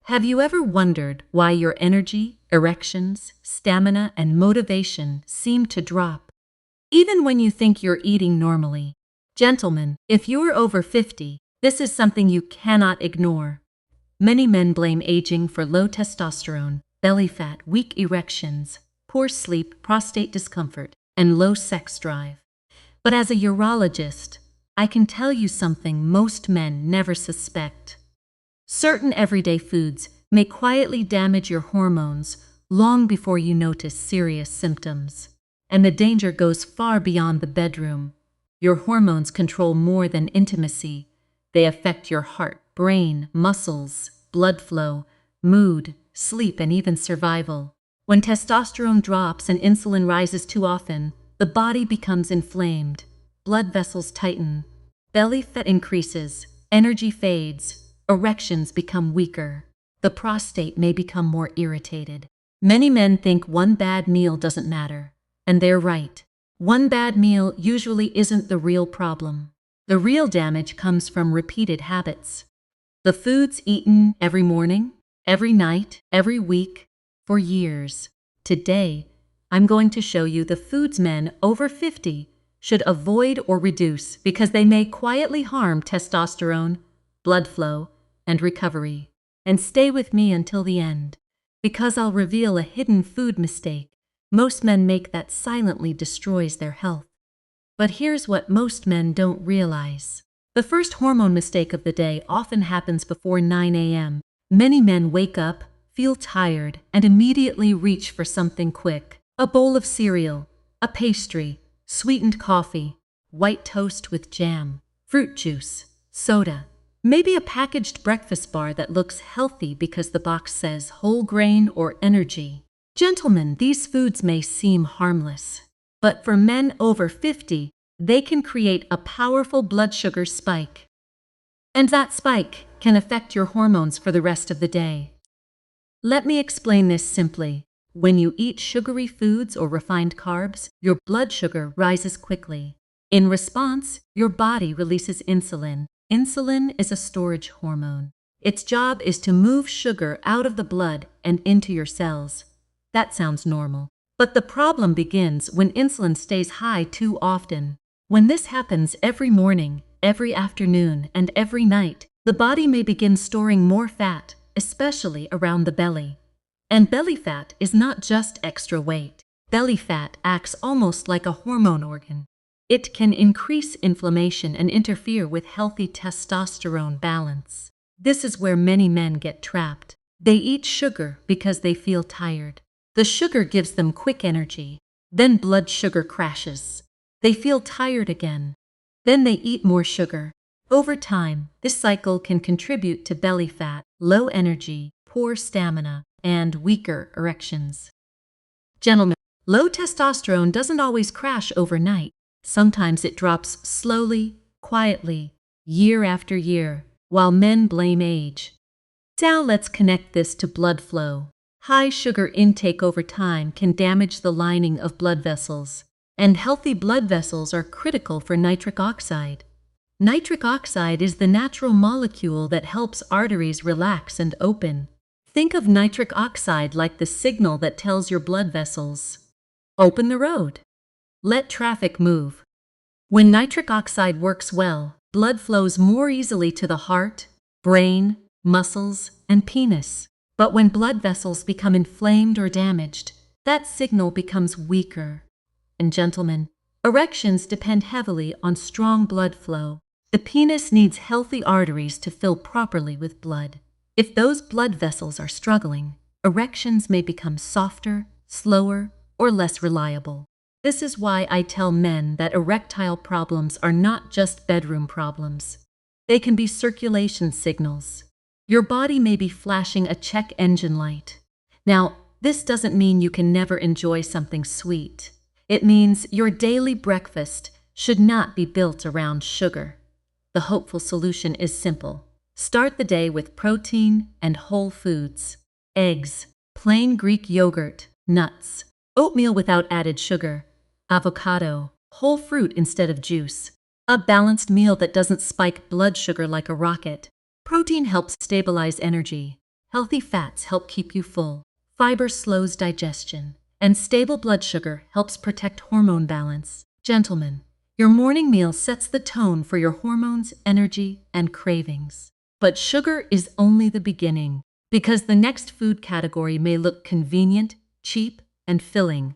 Have you ever wondered why your energy, erections, stamina, and motivation seem to drop, even when you think you're eating normally? Gentlemen, if you're over 50, this is something you cannot ignore. Many men blame aging for low testosterone, belly fat, weak erections, poor sleep, prostate discomfort, and low sex drive. But as a urologist, I can tell you something most men never suspect. Certain everyday foods may quietly damage your hormones long before you notice serious symptoms. And the danger goes far beyond the bedroom. Your hormones control more than intimacy. They affect your heart, brain, muscles, blood flow, mood, sleep, and even survival. When testosterone drops and insulin rises too often, the body becomes inflamed, blood vessels tighten, belly fat increases, energy fades, erections become weaker. The prostate may become more irritated. Many men think one bad meal doesn't matter, and they're right. One bad meal usually isn't the real problem. The real damage comes from repeated habits. The foods eaten every morning, every night, every week, for years. Today, I'm going to show you the foods men over 50 should avoid or reduce because they may quietly harm testosterone, blood flow, and recovery. And stay with me until the end, because I'll reveal a hidden food mistake most men make that silently destroys their health. But here's what most men don't realize. The first hormone mistake of the day often happens before 9 a.m. Many men wake up, feel tired, and immediately reach for something quick. A bowl of cereal, a pastry, sweetened coffee, white toast with jam, fruit juice, soda. Maybe a packaged breakfast bar that looks healthy because the box says whole grain or energy. Gentlemen, these foods may seem harmless, but for men over 50, they can create a powerful blood sugar spike. And that spike can affect your hormones for the rest of the day. Let me explain this simply. When you eat sugary foods or refined carbs, your blood sugar rises quickly. In response, your body releases insulin. Insulin is a storage hormone. Its job is to move sugar out of the blood and into your cells. That sounds normal. But the problem begins when insulin stays high too often. When this happens every morning, every afternoon, and every night, the body may begin storing more fat, especially around the belly. And belly fat is not just extra weight. Belly fat acts almost like a hormone organ. It can increase inflammation and interfere with healthy testosterone balance. This is where many men get trapped. They eat sugar because they feel tired. The sugar gives them quick energy. Then blood sugar crashes. They feel tired again. Then they eat more sugar. Over time, this cycle can contribute to belly fat, low energy, poor stamina, and weaker erections. Gentlemen, low testosterone doesn't always crash overnight. Sometimes it drops slowly, quietly, year after year, while men blame age. Now let's connect this to blood flow. High sugar intake over time can damage the lining of blood vessels, and healthy blood vessels are critical for nitric oxide. Nitric oxide is the natural molecule that helps arteries relax and open. Think of nitric oxide like the signal that tells your blood vessels, "Open the road. Let traffic move." When nitric oxide works well, blood flows more easily to the heart, brain, muscles, and penis. But when blood vessels become inflamed or damaged, that signal becomes weaker. And gentlemen, erections depend heavily on strong blood flow. The penis needs healthy arteries to fill properly with blood. If those blood vessels are struggling, erections may become softer, slower, or less reliable. This is why I tell men that erectile problems are not just bedroom problems. They can be circulation signals. Your body may be flashing a check engine light. Now, this doesn't mean you can never enjoy something sweet. It means your daily breakfast should not be built around sugar. The hopeful solution is simple. Start the day with protein and whole foods. Eggs, plain Greek yogurt, nuts, oatmeal without added sugar, avocado, whole fruit instead of juice. A balanced meal that doesn't spike blood sugar like a rocket. Protein helps stabilize energy. Healthy fats help keep you full. Fiber slows digestion. And stable blood sugar helps protect hormone balance. Gentlemen, your morning meal sets the tone for your hormones, energy, and cravings. But sugar is only the beginning, because the next food category may look convenient, cheap, and filling,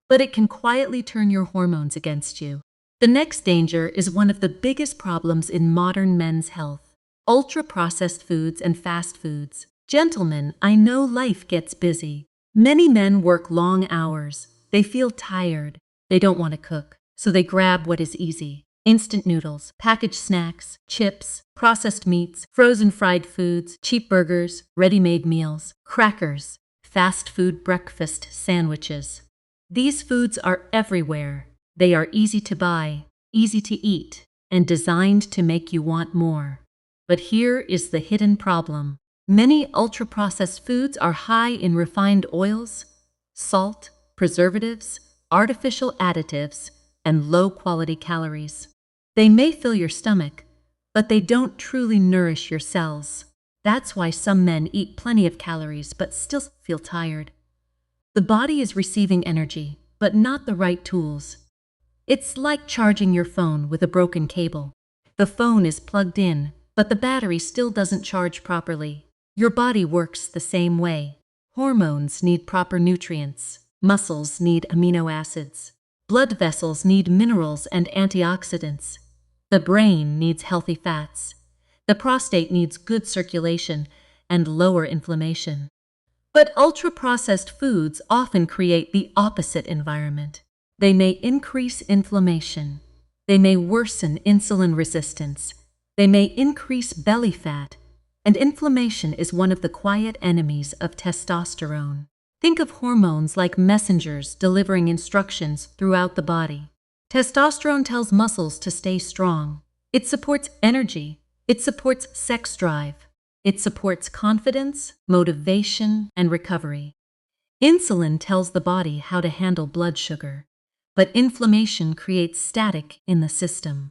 but it can quietly turn your hormones against you. The next danger is one of the biggest problems in modern men's health: ultra-processed foods and fast foods. Gentlemen, I know life gets busy. Many men work long hours. They feel tired. They don't want to cook, so they grab what is easy. Instant noodles, packaged snacks, chips, processed meats, frozen fried foods, cheap burgers, ready-made meals, crackers, fast food breakfast sandwiches. These foods are everywhere. They are easy to buy, easy to eat, and designed to make you want more. But here is the hidden problem. Many ultra-processed foods are high in refined oils, salt, preservatives, artificial additives, and low-quality calories. They may fill your stomach, but they don't truly nourish your cells. That's why some men eat plenty of calories but still feel tired. The body is receiving energy, but not the right tools. It's like charging your phone with a broken cable. The phone is plugged in, but the battery still doesn't charge properly. Your body works the same way. Hormones need proper nutrients. Muscles need amino acids. Blood vessels need minerals and antioxidants. The brain needs healthy fats. The prostate needs good circulation and lower inflammation. But ultra-processed foods often create the opposite environment. They may increase inflammation. They may worsen insulin resistance. They may increase belly fat. And inflammation is one of the quiet enemies of testosterone. Think of hormones like messengers delivering instructions throughout the body. Testosterone tells muscles to stay strong. It supports energy. It supports sex drive. It supports confidence, motivation, and recovery. Insulin tells the body how to handle blood sugar, but inflammation creates static in the system.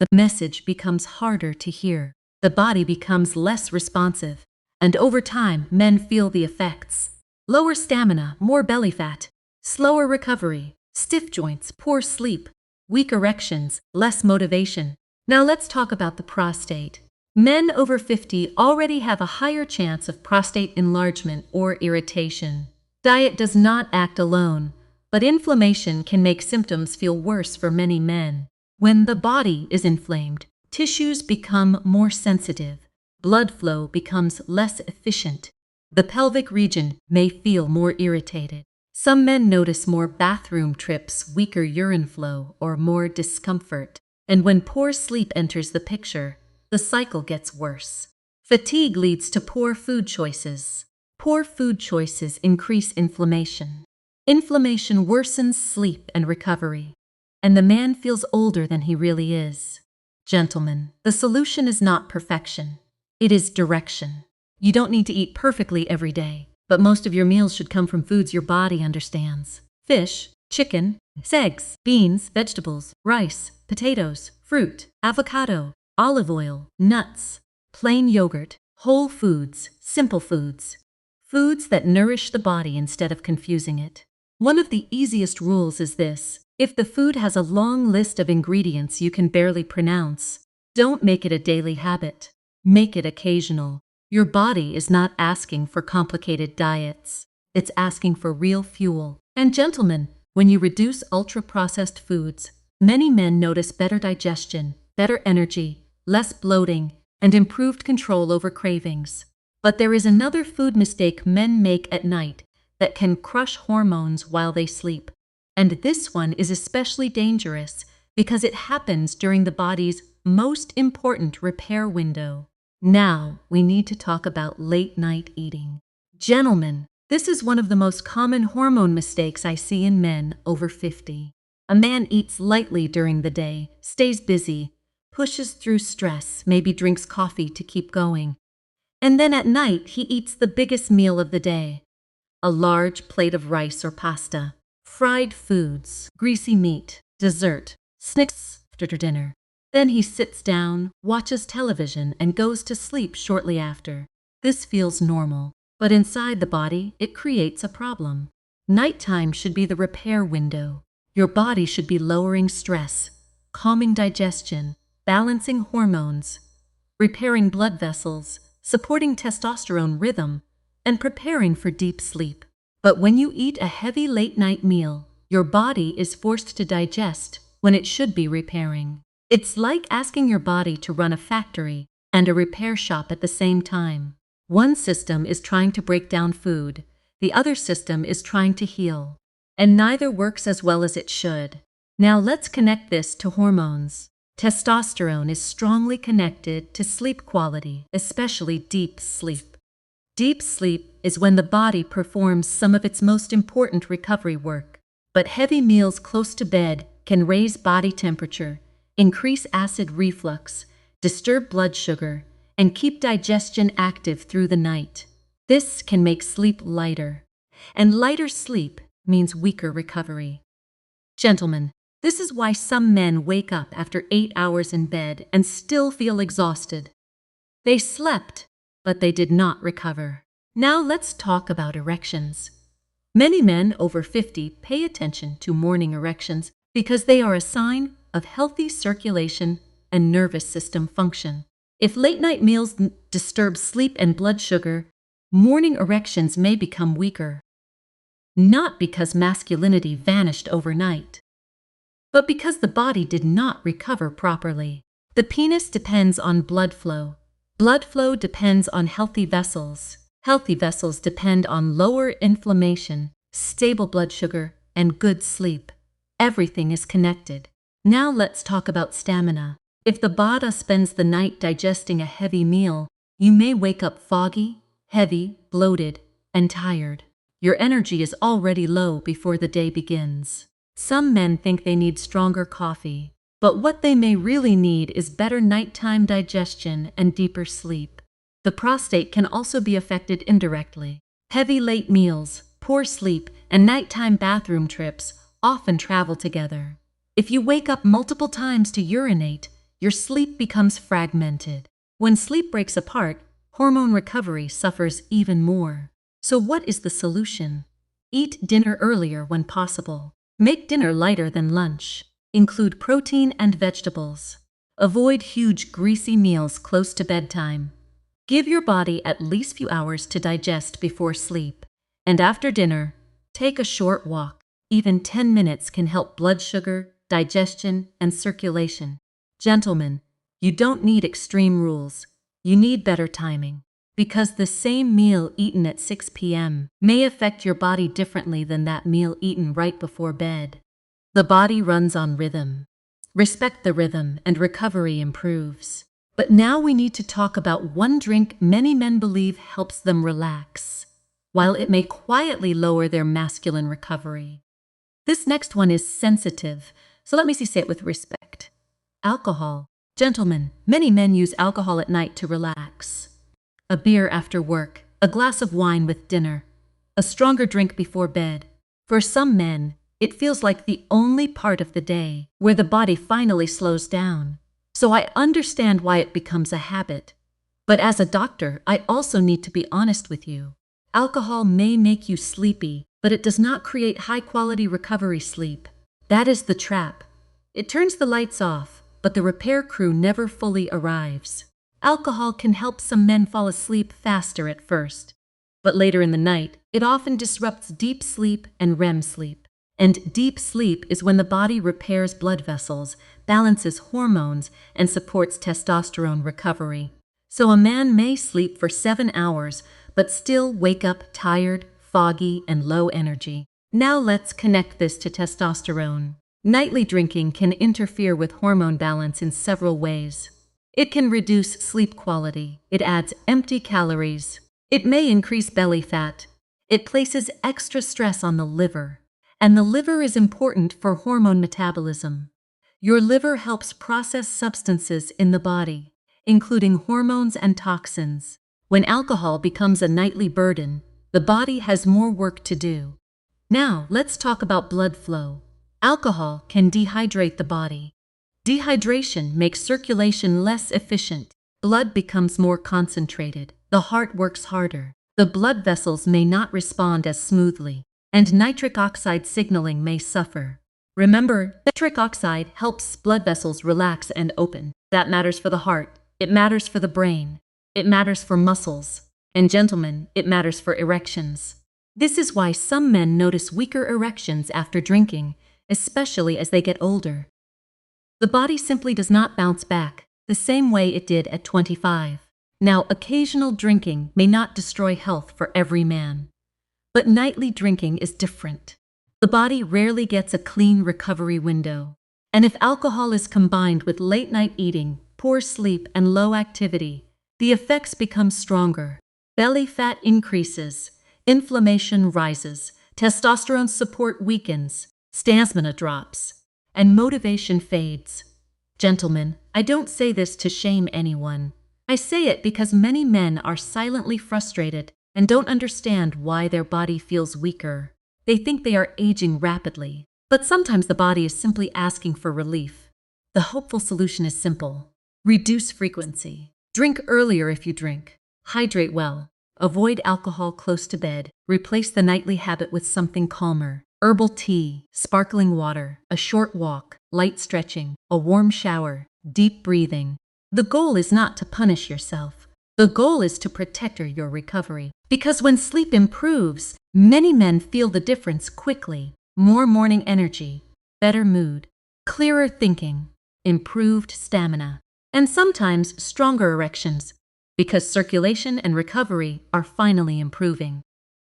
The message becomes harder to hear. The body becomes less responsive, and over time, men feel the effects. Lower stamina, more belly fat, slower recovery, stiff joints, poor sleep, weak erections, less motivation. Now let's talk about the prostate. Men over 50 already have a higher chance of prostate enlargement or irritation. Diet does not act alone, but inflammation can make symptoms feel worse for many men. When the body is inflamed, tissues become more sensitive. Blood flow becomes less efficient. The pelvic region may feel more irritated. Some men notice more bathroom trips, weaker urine flow, or more discomfort. And when poor sleep enters the picture, the cycle gets worse. Fatigue leads to poor food choices. Poor food choices increase inflammation. Inflammation worsens sleep and recovery. And the man feels older than he really is. Gentlemen, the solution is not perfection. It is direction. You don't need to eat perfectly every day, but most of your meals should come from foods your body understands. Fish, chicken, eggs, beans, vegetables, rice, potatoes, fruit, avocado, olive oil, nuts, plain yogurt, whole foods, simple foods. Foods that nourish the body instead of confusing it. One of the easiest rules is this: if the food has a long list of ingredients you can barely pronounce, don't make it a daily habit. Make it occasional. Your body is not asking for complicated diets. It's asking for real fuel. And gentlemen, when you reduce ultra-processed foods, many men notice better digestion, better energy, less bloating, and improved control over cravings. But there is another food mistake men make at night that can crush hormones while they sleep. And this one is especially dangerous because it happens during the body's most important repair window. Now, we need to talk about late-night eating. Gentlemen, this is one of the most common hormone mistakes I see in men over 50. A man eats lightly during the day, stays busy, pushes through stress, maybe drinks coffee to keep going. And then at night, he eats the biggest meal of the day. A large plate of rice or pasta, fried foods, greasy meat, dessert, snacks after dinner. Then he sits down, watches television, and goes to sleep shortly after. This feels normal. But inside the body, it creates a problem. Nighttime should be the repair window. Your body should be lowering stress, calming digestion, balancing hormones, repairing blood vessels, supporting testosterone rhythm, and preparing for deep sleep. But when you eat a heavy late-night meal, your body is forced to digest when it should be repairing. It's like asking your body to run a factory and a repair shop at the same time. One system is trying to break down food, the other system is trying to heal, and neither works as well as it should. Now let's connect this to hormones. Testosterone is strongly connected to sleep quality, especially deep sleep. Deep sleep is when the body performs some of its most important recovery work. But heavy meals close to bed can raise body temperature, increase acid reflux, disturb blood sugar, and keep digestion active through the night. This can make sleep lighter, and lighter sleep means weaker recovery. Gentlemen, this is why some men wake up after 8 hours in bed and still feel exhausted. They slept, but they did not recover. Now let's talk about erections. Many men over 50 pay attention to morning erections because they are a sign of healthy circulation and nervous system function. If late-night meals disturb sleep and blood sugar, morning erections may become weaker. Not because masculinity vanished overnight, but because the body did not recover properly. The penis depends on blood flow. Blood flow depends on healthy vessels. Healthy vessels depend on lower inflammation, stable blood sugar, and good sleep. Everything is connected. Now let's talk about stamina. If the body spends the night digesting a heavy meal, you may wake up foggy, heavy, bloated, and tired. Your energy is already low before the day begins. Some men think they need stronger coffee, but what they may really need is better nighttime digestion and deeper sleep. The prostate can also be affected indirectly. Heavy late meals, poor sleep, and nighttime bathroom trips often travel together. If you wake up multiple times to urinate, your sleep becomes fragmented. When sleep breaks apart, hormone recovery suffers even more. So what is the solution? Eat dinner earlier when possible. Make dinner lighter than lunch. Include protein and vegetables. Avoid huge greasy meals close to bedtime. Give your body at least a few hours to digest before sleep. And after dinner, take a short walk. Even 10 minutes can help blood sugar, digestion, and circulation. Gentlemen, you don't need extreme rules. You need better timing. Because the same meal eaten at 6 p.m. may affect your body differently than that meal eaten right before bed. The body runs on rhythm. Respect the rhythm and recovery improves. But now we need to talk about one drink many men believe helps them relax, while it may quietly lower their masculine recovery. This next one is sensitive, so let me say it with respect. Alcohol. Gentlemen, many men use alcohol at night to relax. A beer after work, a glass of wine with dinner, a stronger drink before bed. For some men, it feels like the only part of the day where the body finally slows down. So I understand why it becomes a habit. But as a doctor, I also need to be honest with you. Alcohol may make you sleepy, but it does not create high-quality recovery sleep. That is the trap. It turns the lights off, but the repair crew never fully arrives. Alcohol can help some men fall asleep faster at first, but later in the night, it often disrupts deep sleep and REM sleep. And deep sleep is when the body repairs blood vessels, balances hormones, and supports testosterone recovery. So a man may sleep for 7 hours, but still wake up tired, foggy, and low energy. Now let's connect this to testosterone. Nightly drinking can interfere with hormone balance in several ways. It can reduce sleep quality. It adds empty calories. It may increase belly fat. It places extra stress on the liver. And the liver is important for hormone metabolism. Your liver helps process substances in the body, including hormones and toxins. When alcohol becomes a nightly burden, the body has more work to do. Now, let's talk about blood flow. Alcohol can dehydrate the body. Dehydration makes circulation less efficient. Blood becomes more concentrated. The heart works harder. The blood vessels may not respond as smoothly, and nitric oxide signaling may suffer. Remember, nitric oxide helps blood vessels relax and open. That matters for the heart, it matters for the brain, it matters for muscles, and gentlemen, it matters for erections. This is why some men notice weaker erections after drinking, especially as they get older. The body simply does not bounce back the same way it did at 25. Now, occasional drinking may not destroy health for every man, but nightly drinking is different. The body rarely gets a clean recovery window, and if alcohol is combined with late-night eating, poor sleep, and low activity, the effects become stronger. Belly fat increases, inflammation rises, testosterone support weakens, stamina drops, and motivation fades. Gentlemen, I don't say this to shame anyone. I say it because many men are silently frustrated and don't understand why their body feels weaker. They think they are aging rapidly, but sometimes the body is simply asking for relief. The hopeful solution is simple. Reduce frequency. Drink earlier if you drink. Hydrate well. Avoid alcohol close to bed. Replace the nightly habit with something calmer. Herbal tea, sparkling water, a short walk, light stretching, a warm shower, deep breathing. The goal is not to punish yourself. The goal is to protect your recovery. Because when sleep improves, many men feel the difference quickly. More morning energy, better mood, clearer thinking, improved stamina, and sometimes stronger erections, because circulation and recovery are finally improving.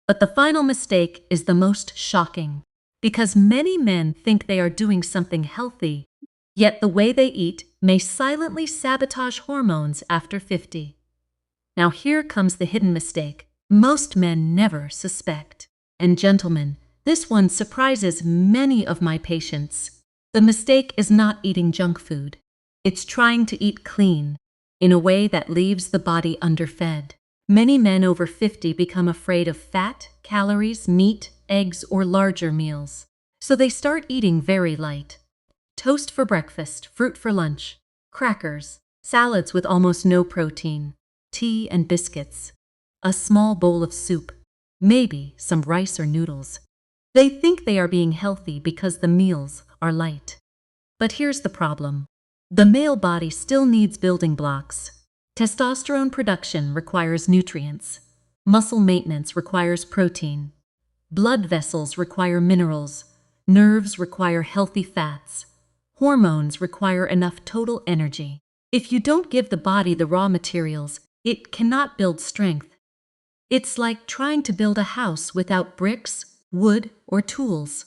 But the final mistake is the most shocking, because many men think they are doing something healthy, yet the way they eat may silently sabotage hormones after 50. Now here comes the hidden mistake most men never suspect. And gentlemen, this one surprises many of my patients. The mistake is not eating junk food. It's trying to eat clean, in a way that leaves the body underfed. Many men over 50 become afraid of fat, calories, meat, eggs, or larger meals. So they start eating very light. Toast for breakfast, fruit for lunch, crackers, salads with almost no protein, tea and biscuits, a small bowl of soup, maybe some rice or noodles. They think they are being healthy because the meals are light. But here's the problem. The male body still needs building blocks. Testosterone production requires nutrients. Muscle maintenance requires protein. Blood vessels require minerals. Nerves require healthy fats. Hormones require enough total energy. If you don't give the body the raw materials, it cannot build strength. It's like trying to build a house without bricks, wood, or tools.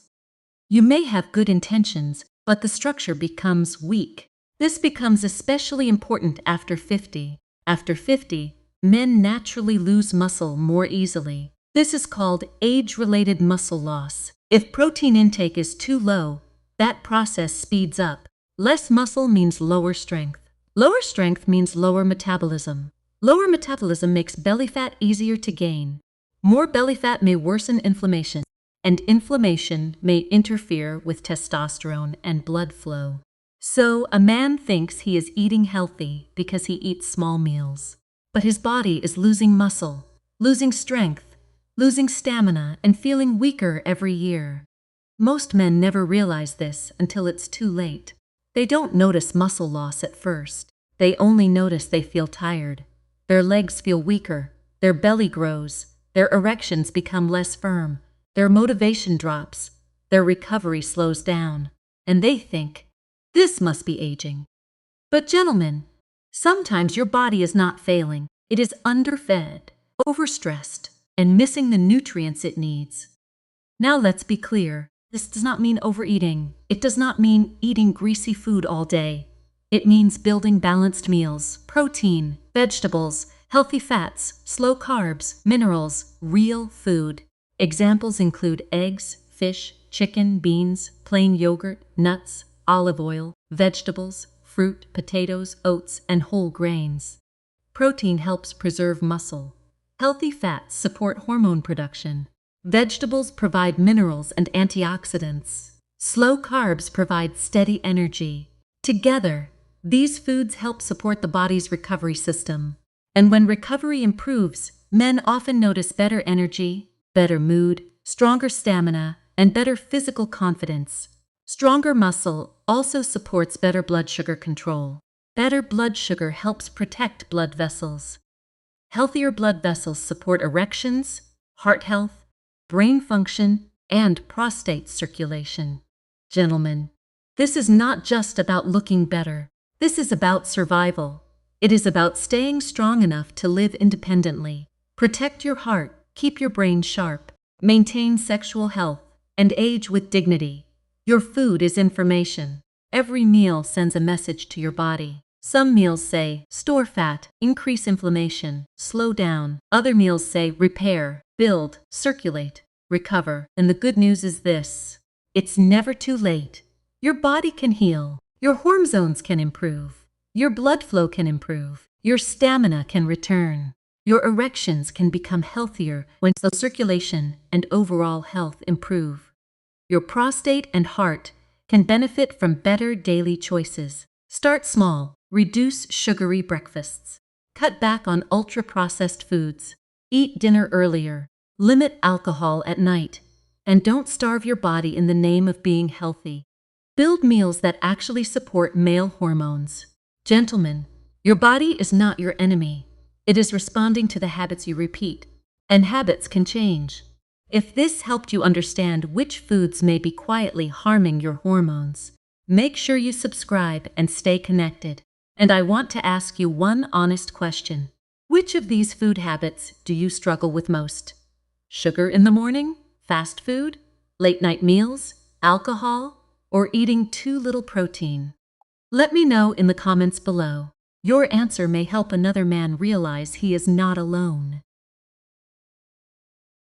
You may have good intentions, but the structure becomes weak. This becomes especially important after 50. After 50, men naturally lose muscle more easily. This is called age-related muscle loss. If protein intake is too low, that process speeds up. Less muscle means lower strength. Lower strength means lower metabolism. Lower metabolism makes belly fat easier to gain. More belly fat may worsen inflammation, and inflammation may interfere with testosterone and blood flow. So, a man thinks he is eating healthy because he eats small meals. But his body is losing muscle, losing strength, losing stamina, and feeling weaker every year. Most men never realize this until it's too late. They don't notice muscle loss at first. They only notice they feel tired. Their legs feel weaker, their belly grows, their erections become less firm, their motivation drops, their recovery slows down, and they think, this must be aging. But gentlemen, sometimes your body is not failing. It is underfed, overstressed, and missing the nutrients it needs. Now let's be clear. This does not mean overeating. It does not mean eating greasy food all day. It means building balanced meals, protein, vegetables, healthy fats, slow carbs, minerals, real food. Examples include eggs, fish, chicken, beans, plain yogurt, nuts, olive oil, vegetables, fruit, potatoes, oats, and whole grains. Protein helps preserve muscle. Healthy fats support hormone production. Vegetables provide minerals and antioxidants. Slow carbs provide steady energy. Together, these foods help support the body's recovery system. And when recovery improves, men often notice better energy, better mood, stronger stamina, and better physical confidence. Stronger muscle also supports better blood sugar control. Better blood sugar helps protect blood vessels. Healthier blood vessels support erections, heart health, brain function, and prostate circulation. Gentlemen, this is not just about looking better. This is about survival. It is about staying strong enough to live independently, protect your heart, keep your brain sharp, maintain sexual health, and age with dignity. Your food is information. Every meal sends a message to your body. Some meals say, store fat, increase inflammation, slow down. Other meals say, repair, build, circulate, recover. And the good news is this: it's never too late. Your body can heal. Your hormones can improve. Your blood flow can improve. Your stamina can return. Your erections can become healthier when the circulation and overall health improve. Your prostate and heart can benefit from better daily choices. Start small. Reduce sugary breakfasts. Cut back on ultra-processed foods. Eat dinner earlier. Limit alcohol at night. And don't starve your body in the name of being healthy. Build meals that actually support male hormones. Gentlemen, your body is not your enemy. It is responding to the habits you repeat. And habits can change. If this helped you understand which foods may be quietly harming your hormones, make sure you subscribe and stay connected. And I want to ask you one honest question. Which of these food habits do you struggle with most? Sugar in the morning? Fast food? Late night meals? Alcohol? Or eating too little protein? Let me know in the comments below. Your answer may help another man realize he is not alone.